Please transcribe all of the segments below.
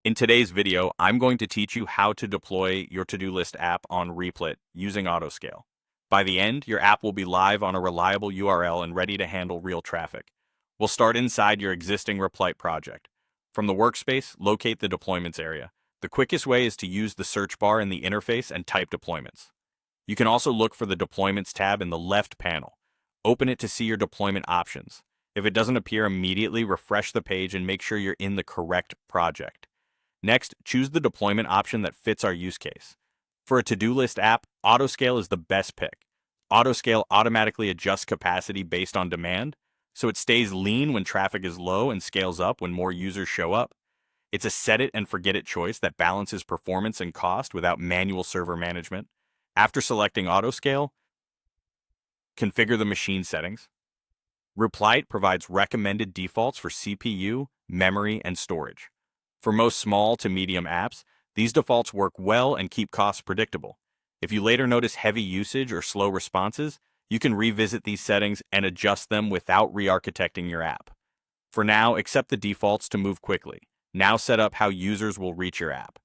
In today's video, I'm going to teach you how to deploy your to-do list app on Replit using Autoscale. By the end, your app will be live on a reliable URL and ready to handle real traffic. We'll start inside your existing Replit project. From the workspace, locate the deployments area. The quickest way is to use the search bar in the interface and type deployments. You can also look for the Deployments tab in the left panel. Open it to see your deployment options. If it doesn't appear immediately, refresh the page and make sure you're in the correct project. Next, choose the deployment option that fits our use case. For a to-do list app, Autoscale is the best pick. Autoscale automatically adjusts capacity based on demand, so it stays lean when traffic is low and scales up when more users show up. It's a set it and forget it choice that balances performance and cost without manual server management. After selecting Autoscale, configure the machine settings. Replit provides recommended defaults for CPU, memory, and storage. For most small to medium apps, these defaults work well and keep costs predictable. If you later notice heavy usage or slow responses, you can revisit these settings and adjust them without re-architecting your app. For now, accept the defaults to move quickly. Now set up how users will reach your app.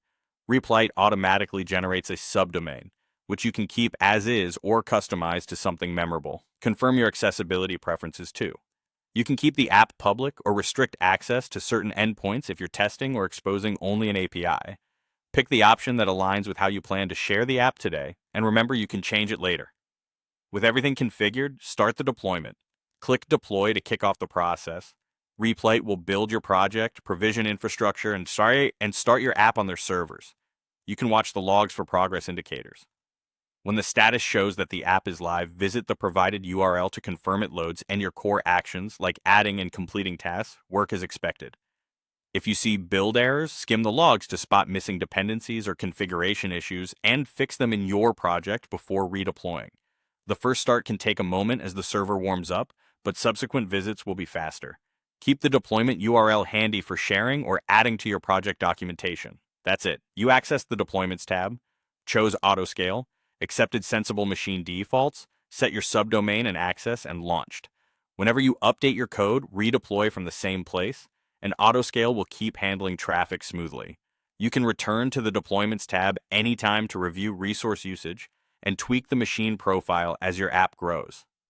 Replit automatically generates a subdomain, which you can keep as is or customize to something memorable. Confirm your accessibility preferences too. You can keep the app public or restrict access to certain endpoints if you're testing or exposing only an API. Pick the option that aligns with how you plan to share the app today, and remember you can change it later. With everything configured, start the deployment. Click Deploy to kick off the process. Replit will build your project, provision infrastructure, and start your app on their servers. You can watch the logs for progress indicators. When the status shows that the app is live, visit the provided URL to confirm it loads and your core actions, like adding and completing tasks, work as expected. If you see build errors, skim the logs to spot missing dependencies or configuration issues and fix them in your project before redeploying. The first start can take a moment as the server warms up, but subsequent visits will be faster. Keep the deployment URL handy for sharing or adding to your project documentation. That's it. You access the Deployments tab, chose Autoscale, accepted sensible machine defaults, set your subdomain and access, and launched. Whenever you update your code, redeploy from the same place, and Autoscale will keep handling traffic smoothly. You can return to the Deployments tab anytime to review resource usage and tweak the machine profile as your app grows.